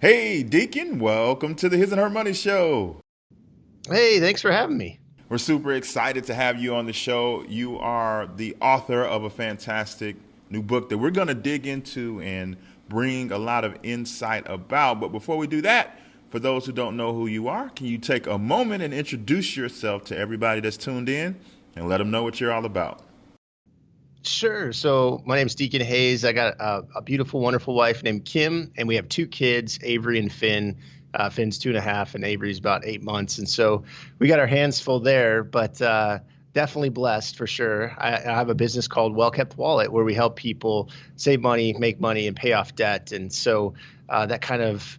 Hey, Deacon, welcome to the His and Her Money Show. Hey, thanks for having me. We're super excited to have you on the show. You are the author of a fantastic new book that we're going to dig into and bring a lot of insight about. But before we do that, for those who don't know who you are, can you take a moment and introduce yourself to everybody that's tuned in and let them know what you're all about? Sure. So my name's Deacon Hayes. I got a beautiful, wonderful wife named Kim, and we have two kids, Avery and Finn. Finn's 2.5, and Avery's about 8 months. And so we got our hands full there, but definitely blessed for sure. I have a business called Well Kept Wallet where we help people save money, make money, and pay off debt. And so that kind of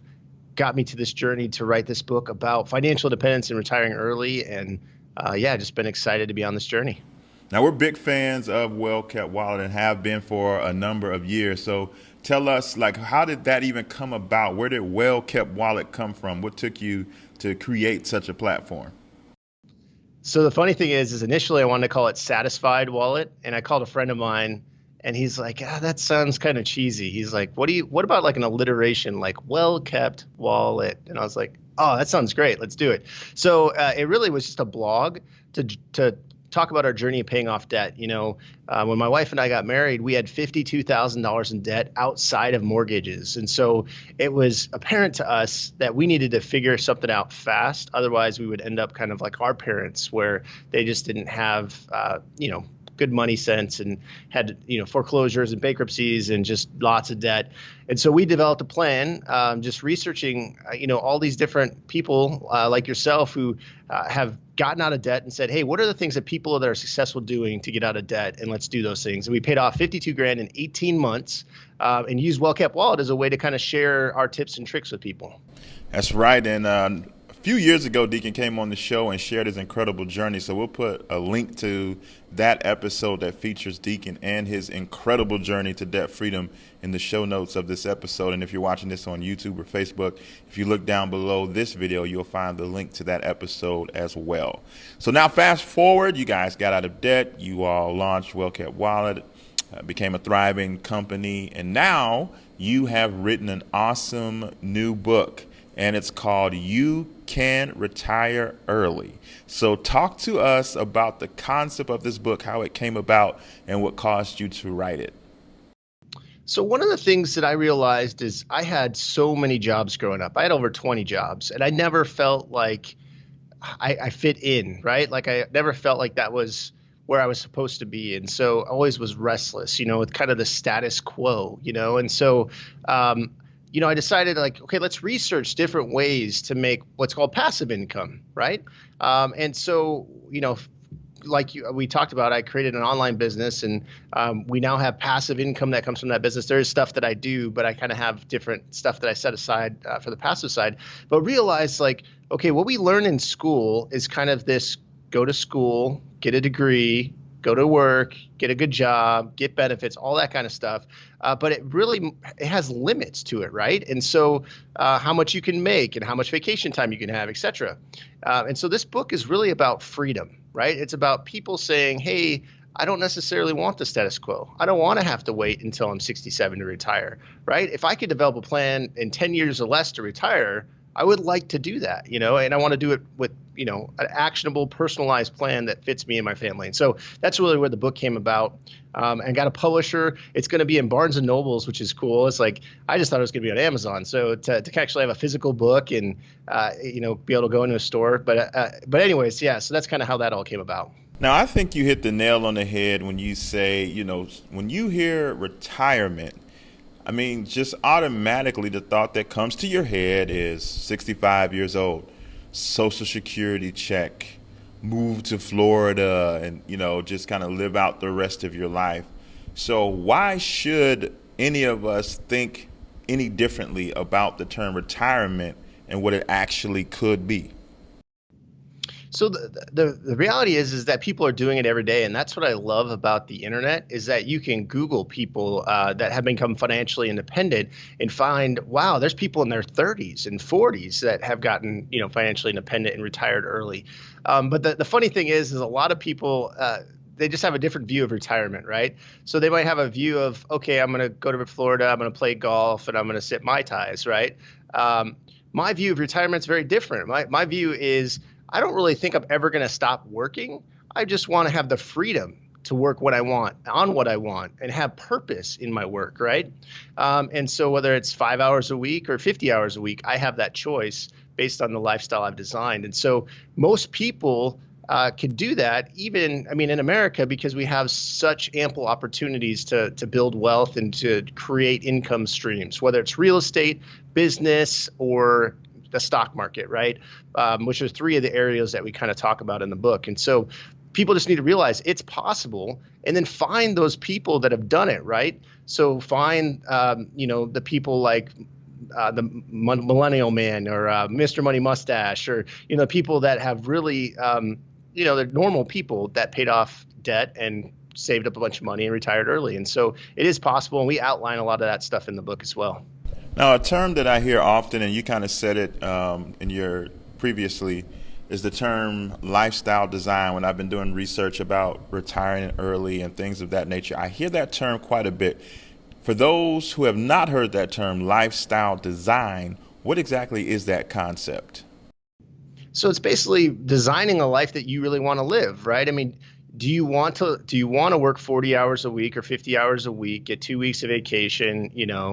got me to this journey to write this book about financial independence and retiring early. And just been excited to be on this journey. Now, we're big fans of Well Kept Wallet and have been for a number of years. So tell us, how did that even come about? Where did Well Kept Wallet come from? What took you to create such a platform? So the funny thing is initially I wanted to call it Satisfied Wallet, and I called a friend of mine, and he's like, that sounds kind of cheesy. He's like, what about like an alliteration, like Well Kept Wallet? And I was like, oh, that sounds great. Let's do it. So it really was just a blog to talk about our journey of paying off debt. When my wife and I got married, we had $52,000 in debt outside of mortgages. And so it was apparent to us that we needed to figure something out fast. Otherwise, we would end up kind of like our parents, where they just didn't have, good money sense and had, foreclosures and bankruptcies and just lots of debt. And so we developed a plan, just researching, all these different people like yourself who have gotten out of debt and said, hey, what are the things that people that are successful doing to get out of debt? And let's do those things. And we paid off $52,000 in 18 months and used Well Kept Wallet as a way to kind of share our tips and tricks with people. That's right. And a few years ago, Deacon came on the show and shared his incredible journey. So we'll put a link to that episode that features Deacon and his incredible journey to debt freedom in the show notes of this episode. And if you're watching this on YouTube or Facebook, if you look down below this video, you'll find the link to that episode as well. So now fast forward, you guys got out of debt. You all launched Well Kept Wallet, became a thriving company. And now you have written an awesome new book. And it's called You Can Retire Early. So talk to us about the concept of this book, how it came about, and what caused you to write it. So one of the things that I realized is I had so many jobs growing up. I had over 20 jobs, and I never felt like I fit in, right? Like I never felt like that was where I was supposed to be. And so I always was restless, with kind of the status quo, And so I decided okay, let's research different ways to make what's called passive income, right? And so, we talked about, I created an online business, and we now have passive income that comes from that business. There is stuff that I do, but I kind of have different stuff that I set aside for the passive side. But realize okay, what we learn in school is kind of this: go to school, get a degree, go to work, get a good job, get benefits, all that kind of stuff. But it has limits to it, right? And so how much you can make and how much vacation time you can have, et cetera. And so this book is really about freedom, right? It's about people saying, hey, I don't necessarily want the status quo. I don't want to have to wait until I'm 67 to retire, right? If I could develop a plan in 10 years or less to retire, I would like to do that, and I want to do it with, an actionable, personalized plan that fits me and my family. And so that's really where the book came about. And got a publisher. It's going to be in Barnes and Nobles, which is cool. It's like, I just thought it was going to be on Amazon. So to actually have a physical book and, be able to go into a store. But anyways, yeah, so that's kind of how that all came about. Now, I think you hit the nail on the head when you say, when you hear retirement, I mean, just automatically the thought that comes to your head is 65 years old, Social Security check, move to Florida, and, just kind of live out the rest of your life. So why should any of us think any differently about the term retirement and what it actually could be? So the reality is that people are doing it every day, and that's what I love about the internet is that you can Google people that have become financially independent and find, wow, there's people in their 30s and 40s that have gotten financially independent and retired early. But the funny thing is a lot of people they just have a different view of retirement, right? So they might have a view of, okay, I'm going to go to Florida, I'm going to play golf, and I'm going to sip Mai Tais, right? My view of retirement is very different. My view is I don't really think I'm ever going to stop working. I just want to have the freedom to work what I want, on what I want, and have purpose in my work, right? And so whether it's 5 hours a week or 50 hours a week, I have that choice based on the lifestyle I've designed. And so most people can do that, even, I mean, in America, because we have such ample opportunities to build wealth and to create income streams, whether it's real estate, business, or the stock market, right? Which are three of the areas that we kind of talk about in the book. And so people just need to realize it's possible, and then find those people that have done it, right? So find, the people like the Millennial Man or Mr. Money Mustache, or, people that have really, they're normal people that paid off debt and saved up a bunch of money and retired early. And so it is possible, and we outline a lot of that stuff in the book as well. Now, a term that I hear often, and you kind of said it in your previously, is the term lifestyle design. When I've been doing research about retiring early and things of that nature, I hear that term quite a bit. For those who have not heard that term, lifestyle design, what exactly is that concept? So it's basically designing a life that you really want to live, right? I mean, do you want to work 40 hours a week or 50 hours a week, get 2 weeks of vacation,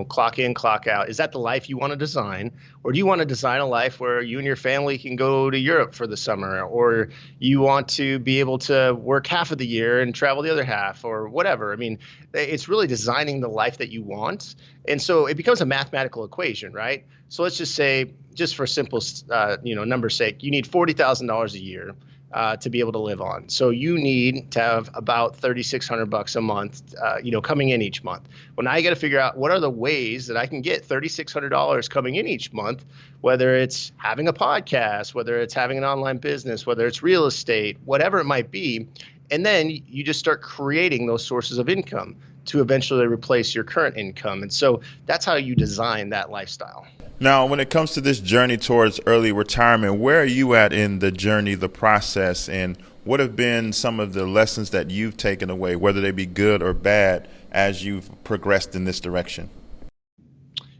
clock in, clock out? Is that the life you want to design? Or do you want to design a life where you and your family can go to Europe for the summer? Or you want to be able to work half of the year and travel the other half, or whatever? I mean, it's really designing the life that you want. And so it becomes a mathematical equation, right? So let's just say, just for simple, number's sake, you need $40,000 a year to be able to live on. So you need to have about $3,600 a month, coming in each month. Well, now you got to figure out what are the ways that I can get $3,600 coming in each month, whether it's having a podcast, whether it's having an online business, whether it's real estate, whatever it might be. And then you just start creating those sources of income to eventually replace your current income. And so that's how you design that lifestyle. Now, when it comes to this journey towards early retirement, where are you at in the journey, the process, and what have been some of the lessons that you've taken away, whether they be good or bad, as you've progressed in this direction?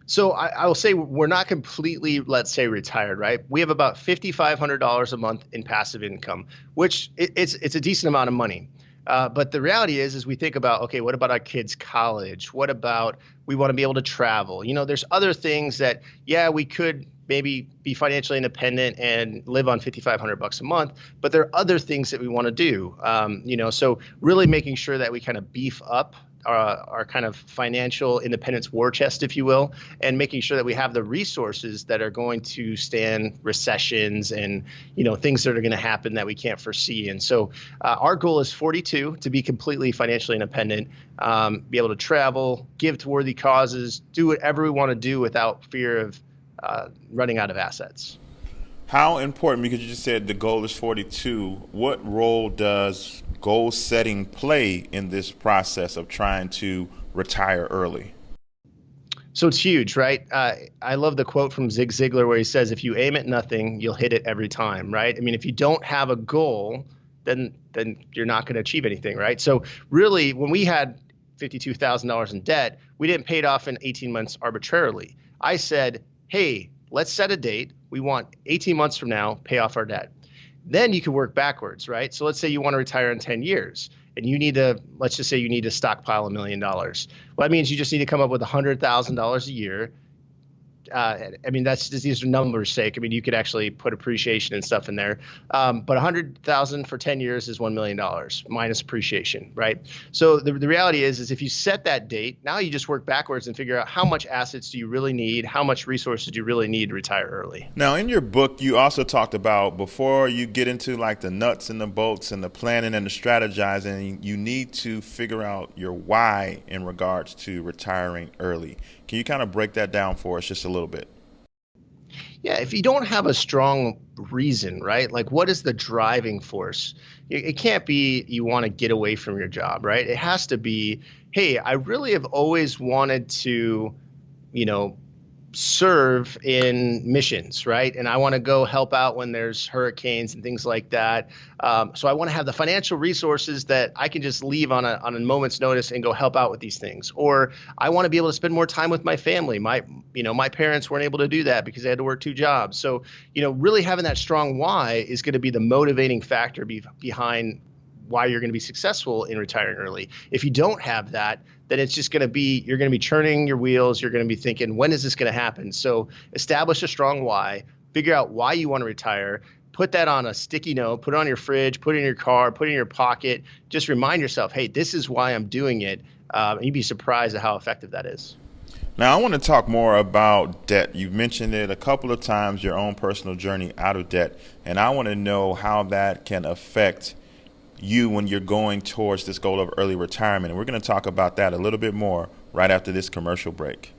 So I will say we're not completely, let's say, retired, right? We have about $5,500 a month in passive income, which it's a decent amount of money. But the reality is we think about, okay, what about our kids' college? What about we want to be able to travel? There's other things that, we could maybe be financially independent and live on $5,500 a month, but there are other things that we want to do. So really making sure that we kind of beef up our kind of financial independence war chest, if you will, and making sure that we have the resources that are going to stand recessions and, things that are going to happen that we can't foresee. And so our goal is 42 to be completely financially independent, be able to travel, give to worthy causes, do whatever we want to do without fear of running out of assets. How important, because you just said the goal is 42, what role does goal setting play in this process of trying to retire early? So it's huge, right? I love the quote from Zig Ziglar where he says, if you aim at nothing, you'll hit it every time, right? I mean, if you don't have a goal, then you're not going to achieve anything, right? So really, when we had $52,000 in debt, we didn't pay it off in 18 months arbitrarily. I said, hey, let's set a date. We want 18 months from now, pay off our debt. Then you can work backwards, right? So let's say you want to retire in 10 years and let's just say you need to stockpile $1 million. Well, that means you just need to come up with $100,000 a year. These are numbers' sake. I mean, you could actually put appreciation and stuff in there. But $100,000 for 10 years is $1 million minus appreciation, right? So the reality is if you set that date, now you just work backwards and figure out how much assets do you really need, how much resources do you really need to retire early. Now, in your book, you also talked about before you get into like the nuts and the bolts and the planning and the strategizing, you need to figure out your why in regards to retiring early. Can you kind of break that down for us just a little bit? Yeah, if you don't have a strong reason, right? Like what is the driving force? It can't be you want to get away from your job, right? It has to be, hey, I really have always wanted to, serve in missions, right? And I want to go help out when there's hurricanes and things like that. So I want to have the financial resources that I can just leave on a moment's notice and go help out with these things. Or I want to be able to spend more time with my family. My parents weren't able to do that because they had to work 2 jobs. So, really having that strong why is going to be the motivating factor behind why you're going to be successful in retiring early. If you don't have that, then it's just going to be, you're going to be churning your wheels. You're going to be thinking, when is this going to happen? So establish a strong why, figure out why you want to retire, put that on a sticky note, put it on your fridge, put it in your car, put it in your pocket. Just remind yourself, hey, this is why I'm doing it. And you'd be surprised at how effective that is. Now, I want to talk more about debt. You've mentioned it a couple of times, your own personal journey out of debt. And I want to know how that can affect you when you're going towards this goal of early retirement. And we're going to talk about that a little bit more right after this commercial break.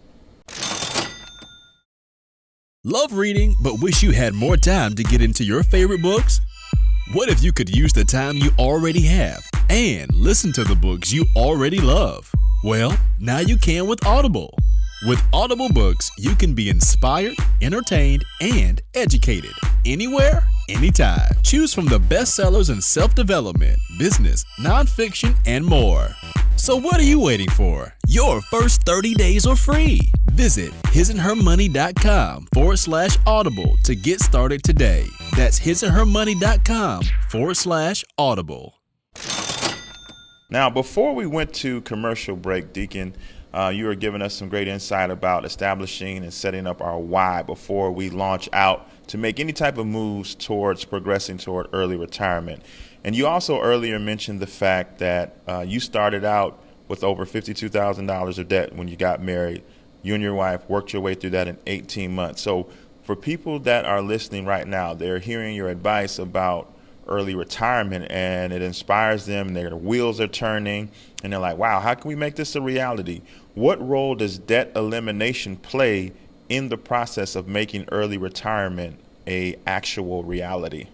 Love reading, but wish you had more time to get into your favorite books? What if you could use the time you already have and listen to the books you already love? Well, now you can with Audible. With Audible books, you can be inspired, entertained, and educated anywhere, anytime. Choose from the bestsellers in self-development, business, nonfiction, and more. So what are you waiting for? Your first 30 days are free. Visit hisandhermoney.com/audible to get started today. That's hisandhermoney.com/audible. Now, before we went to commercial break, Deacon, you were giving us some great insight about establishing and setting up our why before we launch out to make any type of moves towards progressing toward early retirement. And you also earlier mentioned the fact that you started out with over $52,000 of debt when you got married. You and your wife worked your way through that in 18 months. So for people that are listening right now, they're hearing your advice about early retirement and it inspires them, and their wheels are turning and they're like, wow, how can we make this a reality? What role does debt elimination play in the process of making early retirement a actual reality?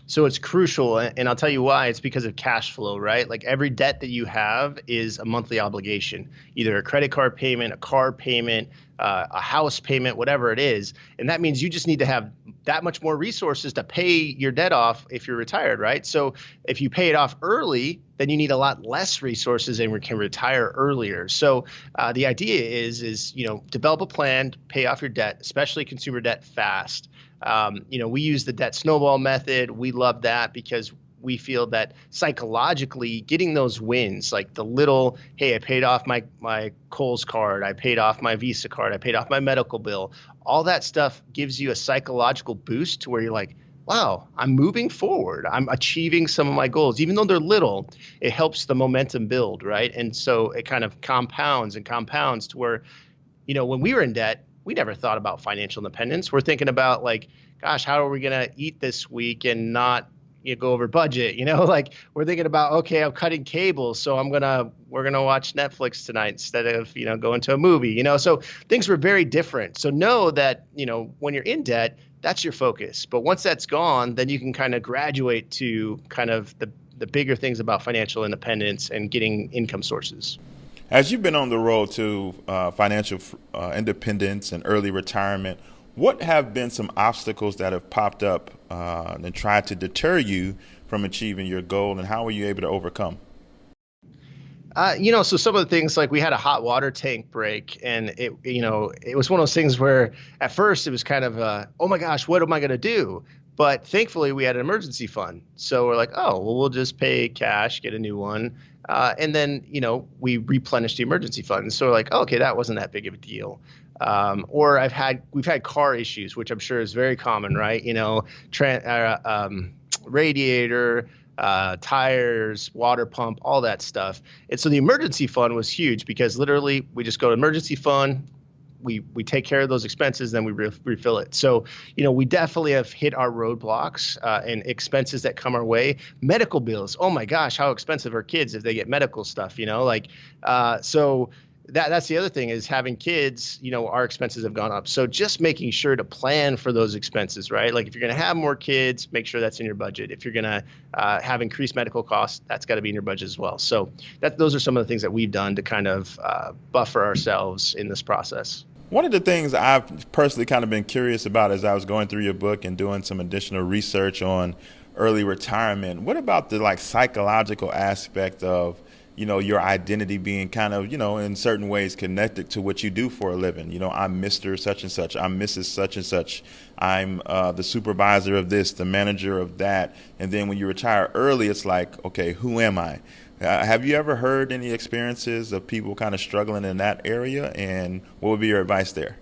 So it's crucial, and I'll tell you why. It's because of cash flow, right? Like every debt that you have is a monthly obligation, either a credit card payment, a car payment, a house payment, whatever it is. And that means you just need to have that much more resources to pay your debt off if you're retired, right? So if you pay it off early, then you need a lot less resources and we can retire earlier. So the idea is develop a plan to pay off your debt, especially consumer debt, fast. We use the debt snowball method. We love that because we feel that psychologically getting those wins, like the little, hey, I paid off my Kohl's card, I paid off my Visa card, I paid off my medical bill, all that stuff gives you a psychological boost to where you're like, wow, I'm moving forward. I'm achieving some of my goals. Even though they're little, it helps the momentum build, right? And so it kind of compounds to where, when we were in debt, we never thought about financial independence. We're thinking about like, gosh, how are we going to eat this week and not go over budget? Like we're thinking about, okay, I'm cutting cable, so we're gonna watch Netflix tonight instead of going to a movie. So things were very different. So know that when you're in debt, that's your focus. But once that's gone, then you can kind of graduate to kind of the bigger things about financial independence and getting income sources. As you've been on the road to financial independence and early retirement, what have been some obstacles that have popped up and tried to deter you from achieving your goal, and how were you able to overcome? So some of the things, like we had a hot water tank break, and it was one of those things where at first it was kind of, oh my gosh, what am I going to do? But thankfully we had an emergency fund. So we're like, oh, well, we'll just pay cash, get a new one. And then, we replenished the emergency fund. So we're like, oh, okay, that wasn't that big of a deal. Or we've had car issues, which I'm sure is very common, right? Radiator, tires, water pump, all that stuff. And so the emergency fund was huge because literally we just go to emergency fund, we take care of those expenses, then we refill it. So, we definitely have hit our roadblocks and expenses that come our way. Medical bills. Oh my gosh, how expensive are kids if they get medical stuff, so that's the other thing is having kids, our expenses have gone up. So just making sure to plan for those expenses, right? Like if you're going to have more kids, make sure that's in your budget. If you're going to have increased medical costs, that's got to be in your budget as well. So those are some of the things that we've done to kind of buffer ourselves in this process. One of the things I've personally kind of been curious about as I was going through your book and doing some additional research on early retirement, what about the like psychological aspect of, your identity being kind of, in certain ways connected to what you do for a living? I'm Mr. such and such, I'm Mrs. such and such, I'm the supervisor of this, the manager of that. And then when you retire early, it's like, okay, who am I? Have you ever heard any experiences of people kind of struggling in that area? And what would be your advice there?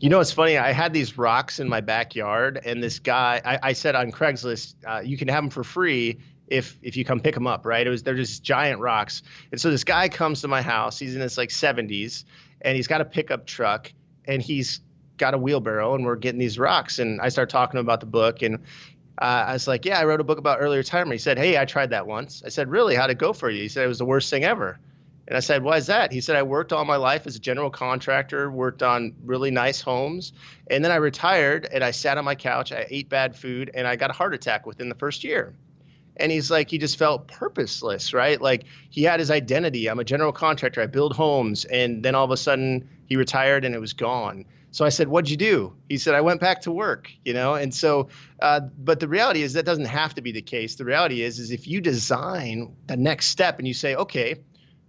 It's funny. I had these rocks in my backyard, and this guy, I said on Craigslist, you can have them for free if you come pick them up, right? They're just giant rocks. And so this guy comes to my house. He's in his like 70s, and he's got a pickup truck, and he's got a wheelbarrow, and we're getting these rocks. And I start talking about the book, and I was like, yeah, I wrote a book about early retirement. He said, hey, I tried that once. I said, really? How'd it go for you? He said, it was the worst thing ever. And I said, why is that? He said, I worked all my life as a general contractor, worked on really nice homes. And then I retired and I sat on my couch. I ate bad food and I got a heart attack within the first year. And he's like, he just felt purposeless, right? Like he had his identity. I'm a general contractor. I build homes. And then all of a sudden he retired and it was gone. So I said, what'd you do? He said, I went back to work, And so, but the reality is that doesn't have to be the case. The reality is if you design the next step and you say, okay,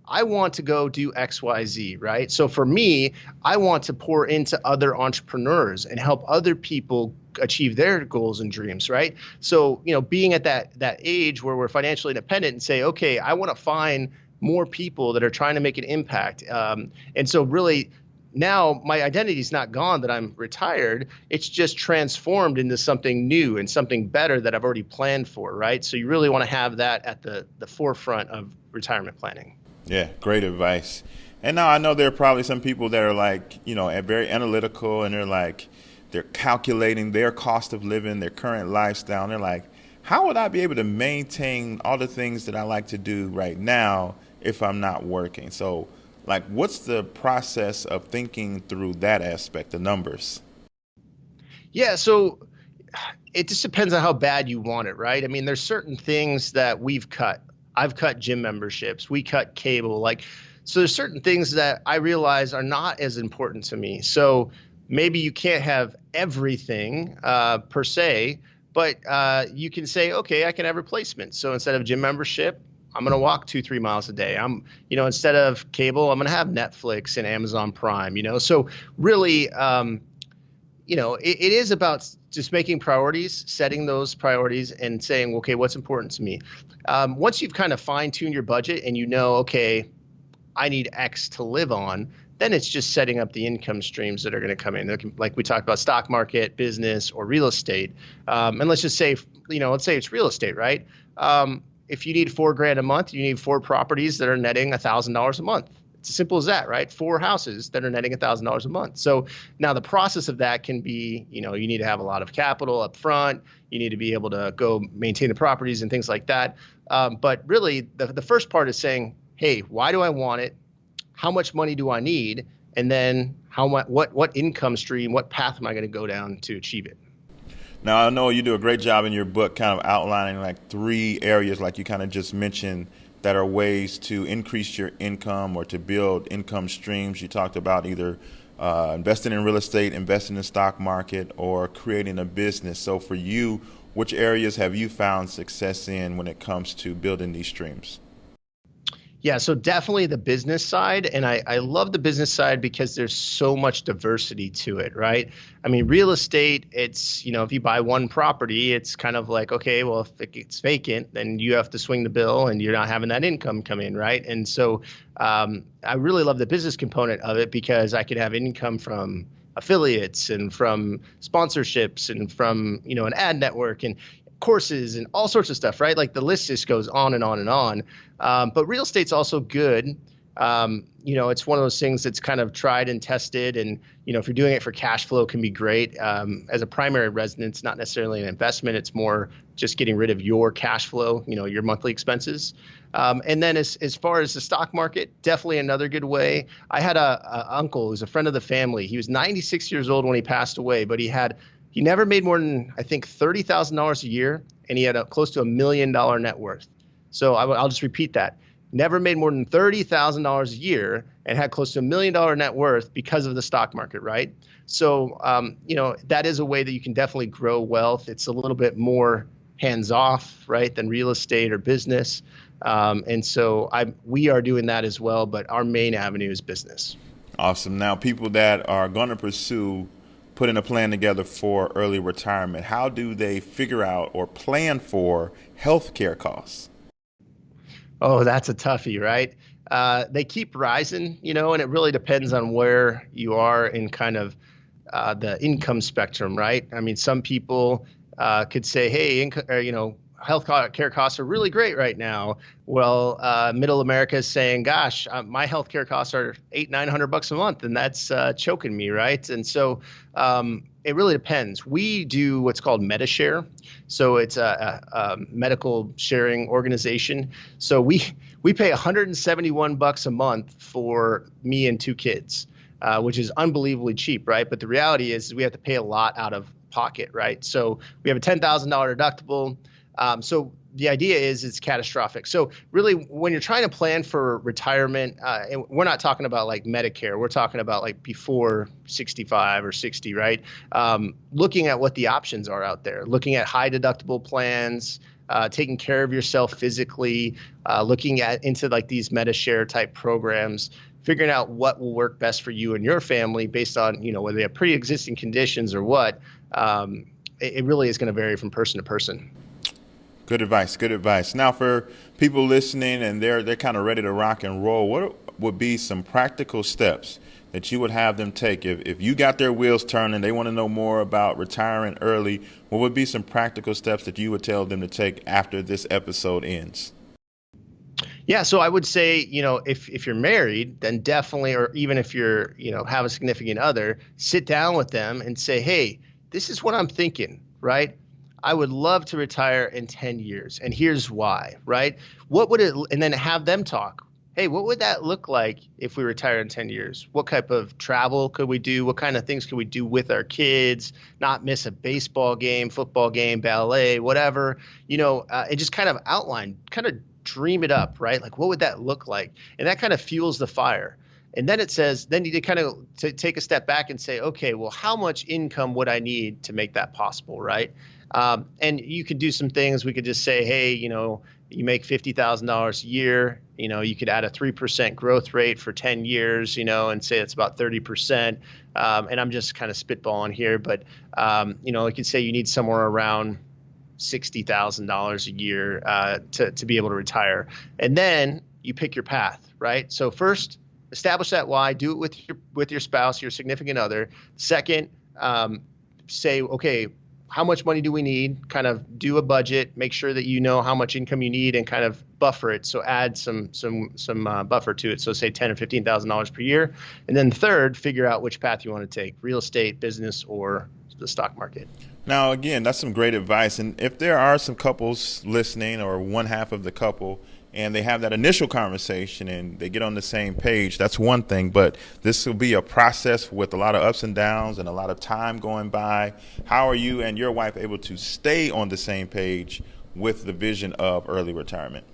I want to go do X, Y, Z, right? So for me, I want to pour into other entrepreneurs and help other people achieve their goals and dreams, right? So, being at that age where we're financially independent and say, okay, I want to find more people that are trying to make an impact. And so really, now my identity is not gone that I'm retired. It's just transformed into something new and something better that I've already planned for, right? So you really want to have that at the forefront of retirement planning. Yeah, great advice. And now I know there are probably some people that are like, very analytical and they're calculating their cost of living, their current lifestyle. And they're like, how would I be able to maintain all the things that I like to do right now if I'm not working? So what's the process of thinking through that aspect, the numbers? Yeah, so it just depends on how bad you want it, right? I mean, there's certain things that we've cut. I've cut gym memberships. We cut cable. So there's certain things that I realize are not as important to me. So maybe you can't have everything per se, but you can say, okay, I can have replacements. So instead of gym membership, I'm going to walk 2-3 miles a day. Instead of cable, I'm going to have Netflix and Amazon Prime, So really, it is about just making priorities, setting those priorities and saying, okay, what's important to me? Once you've kind of fine-tuned your budget and okay, I need X to live on, then it's just setting up the income streams that are going to come in. Like we talked about stock market, business, or real estate. And let's just say, let's say it's real estate, right? If you need $4,000 a month, you need 4 properties that are netting $1,000 a month. It's as simple as that, right? 4 houses that are netting $1,000 a month. So now the process of that can be, you need to have a lot of capital up front. You need to be able to go maintain the properties and things like that. But really, the first part is saying, hey, why do I want it? How much money do I need? And then what income stream, what path am I going to go down to achieve it? Now, I know you do a great job in your book kind of outlining 3 areas like you kind of just mentioned that are ways to increase your income or to build income streams. You talked about either investing in real estate, investing in the stock market, or creating a business. So for you, which areas have you found success in when it comes to building these streams? Yeah, so definitely the business side. And I love the business side because there's so much diversity to it, right? I mean, real estate, it's, if you buy one property, it's kind of like, okay, well, if it's vacant, then you have to swing the bill and you're not having that income come in, right? And so I really love the business component of it because I could have income from affiliates and from sponsorships and from, an ad network and courses and all sorts of stuff, right? Like the list just goes on and on and on. But real estate's also good. It's one of those things that's kind of tried and tested. And, if you're doing it for cash flow, it can be great. As a primary residence, not necessarily an investment. It's more just getting rid of your cash flow, your monthly expenses. And then as far as the stock market, definitely another good way. I had a uncle who's a friend of the family. He was 96 years old when he passed away, but he never made more than, I think, $30,000 a year, and he had close to $1 million net worth. So I'll just repeat that. never made more than $30,000 a year, and had close to $1 million net worth because of the stock market, right? So, that is a way that you can definitely grow wealth. It's a little bit more hands-off, right, than real estate or business. And so we are doing that as well, but our main avenue is business. Awesome. Now, people that are going to pursue putting a plan together for early retirement, how do they figure out or plan for healthcare costs? Oh, that's a toughie, right? They keep rising, and it really depends on where you are in kind of the income spectrum, right? I mean, some people could say, hey, health care costs are really great right now. Well, middle America is saying, gosh, my health care costs are $800-900 a month, and that's choking me, right? And so it really depends. We do what's called MediShare. So it's a medical sharing organization. So we pay $171 a month for me and 2 kids, which is unbelievably cheap, right? But the reality is we have to pay a lot out of pocket, right? So we have a $10,000 deductible. So the idea is it's catastrophic. So really, when you're trying to plan for retirement, and we're not talking about like Medicare, we're talking about like before 65 or 60, right? Looking at what the options are out there, looking at high deductible plans, taking care of yourself physically, looking into like these MediShare type programs, figuring out what will work best for you and your family based on, whether they have pre-existing conditions or what. It really is going to vary from person to person. Good advice. Good advice. Now, for people listening and they're kind of ready to rock and roll, what would be some practical steps that you would have them take if you got their wheels turning, they want to know more about retiring early? What would be some practical steps that you would tell them to take after this episode ends? Yeah, so I would say, if you're married, then definitely, or even if you're, have a significant other, sit down with them and say, hey, this is what I'm thinking, right? I would love to retire in 10 years, and here's why, right? And then have them talk. Hey, what would that look like if we retire in 10 years? What type of travel could we do? What kind of things could we do with our kids? Not miss a baseball game, football game, ballet, whatever. It just kind of outline, kind of dream it up, right? Like, what would that look like? And that kind of fuels the fire. And then it says, then you kind of take a step back and say, okay, well, how much income would I need to make that possible, right? And you could do some things. We could just say, hey, you make $50,000 a year. You could add a 3% growth rate for 10 years, and say it's about 30%. And I'm just kind of spitballing here, but, you could say you need somewhere around $60,000 a year to be able to retire. And then you pick your path, right? So first, establish that why. Do it with your spouse, your significant other. Second, say, okay, how much money do we need? Kind of do a budget, make sure that you know how much income you need, and kind of buffer it. So add some buffer to it. So say $10,000 or $15,000 per year. And then third, figure out which path you want to take: real estate, business, or the stock market. Now, again, that's some great advice. And if there are some couples listening, or one half of the couple, and they have that initial conversation and they get on the same page, that's one thing. But this will be a process with a lot of ups and downs and a lot of time going by. How are you and your wife able to stay on the same page with the vision of early retirement?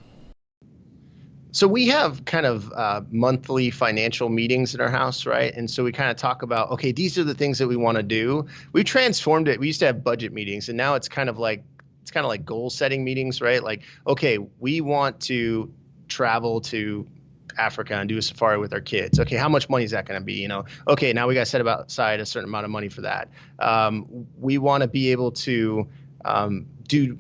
So we have kind of monthly financial meetings in our house, right? And so we kind of talk about, okay, these are the things that we want to do. We transformed it. We used to have budget meetings, and now it's kind of like goal setting meetings, right? Like, okay, we want to travel to Africa and do a safari with our kids. Okay, how much money is that going to be? Okay, now we got to set aside a certain amount of money for that. We want to be able to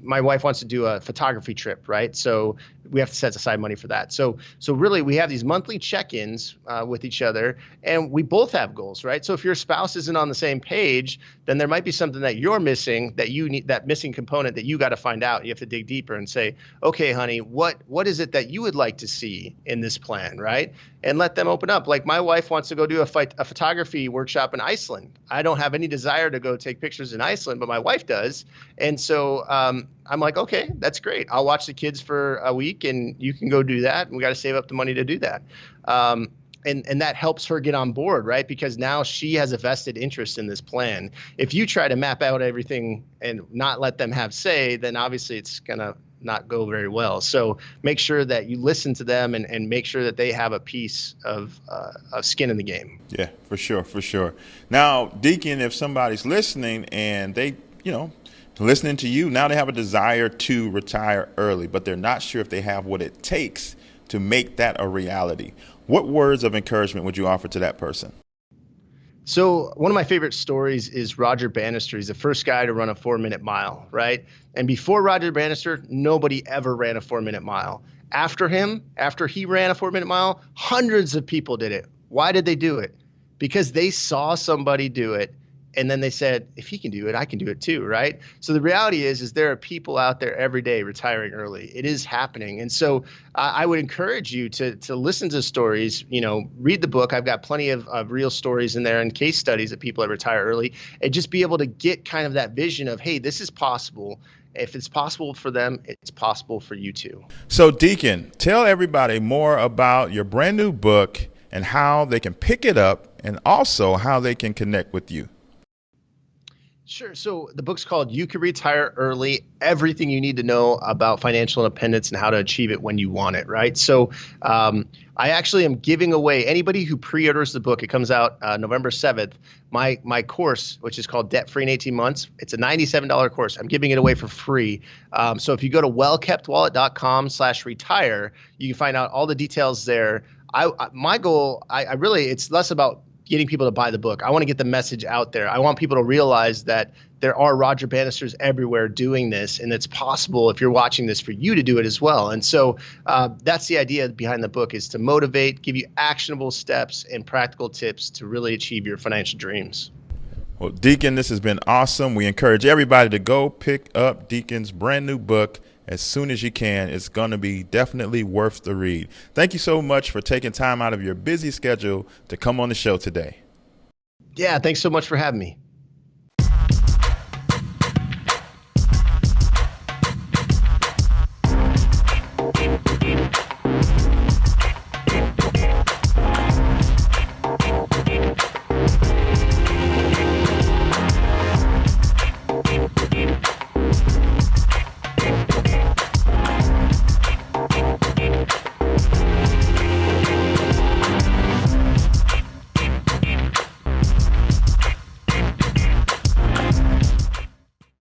my wife wants to do a photography trip, right? So we have to set aside money for that. So really we have these monthly check-ins with each other, and we both have goals, right? So if your spouse isn't on the same page, then there might be something that you're missing, that you need, that missing component that you got to find out. You have to dig deeper and say, okay, honey, what is it that you would like to see in this plan, right? And let them open up. Like, my wife wants to go do a photography workshop in Iceland. I don't have any desire to go take pictures in Iceland, but my wife does. And so I'm like, okay, that's great. I'll watch the kids for a week and you can go do that. And we got to save up the money to do that. And that helps her get on board, right? Because now she has a vested interest in this plan. If you try to map out everything and not let them have say, then obviously it's going to not go very well. So make sure that you listen to them and make sure that they have a piece of skin in the game. Yeah, for sure, for sure. Now, Deacon, if somebody's listening and they, listening to you, now they have a desire to retire early, but they're not sure if they have what it takes to make that a reality. What words of encouragement would you offer to that person? So one of my favorite stories is Roger Bannister. He's the first guy to run a 4-minute mile, right? And before Roger Bannister, nobody ever ran a 4-minute mile. After he ran a 4-minute mile, hundreds of people did it. Why did they do it? Because they saw somebody do it. And then they said, if he can do it, I can do it too, right? So the reality is there are people out there every day retiring early. It is happening. And so I would encourage you to listen to stories, read the book. I've got plenty of real stories in there and case studies that people that retire early, and just be able to get kind of that vision of, hey, this is possible. If it's possible for them, it's possible for you too. So Deacon, tell everybody more about your brand new book and how they can pick it up and also how they can connect with you. Sure. So the book's called You Can Retire Early, Everything You Need to Know About Financial Independence and How to Achieve It When You Want It, right? So I actually am giving away, anybody who pre-orders the book, it comes out November 7th, my course, which is called Debt Free in 18 Months. It's a $97 course. I'm giving it away for free. So if you go to wellkeptwallet.com/retire, you can find out all the details there. My goal, it's less about getting people to buy the book. I want to get the message out there. I want people to realize that there are Roger Bannisters everywhere doing this, and it's possible, if you're watching this, for you to do it as well. And so that's the idea behind the book, is to motivate, give you actionable steps and practical tips to really achieve your financial dreams. Well, Deacon, this has been awesome. We encourage everybody to go pick up Deacon's brand new book as soon as you can. It's going to be definitely worth the read. Thank you so much for taking time out of your busy schedule to come on the show today. Yeah, thanks so much for having me.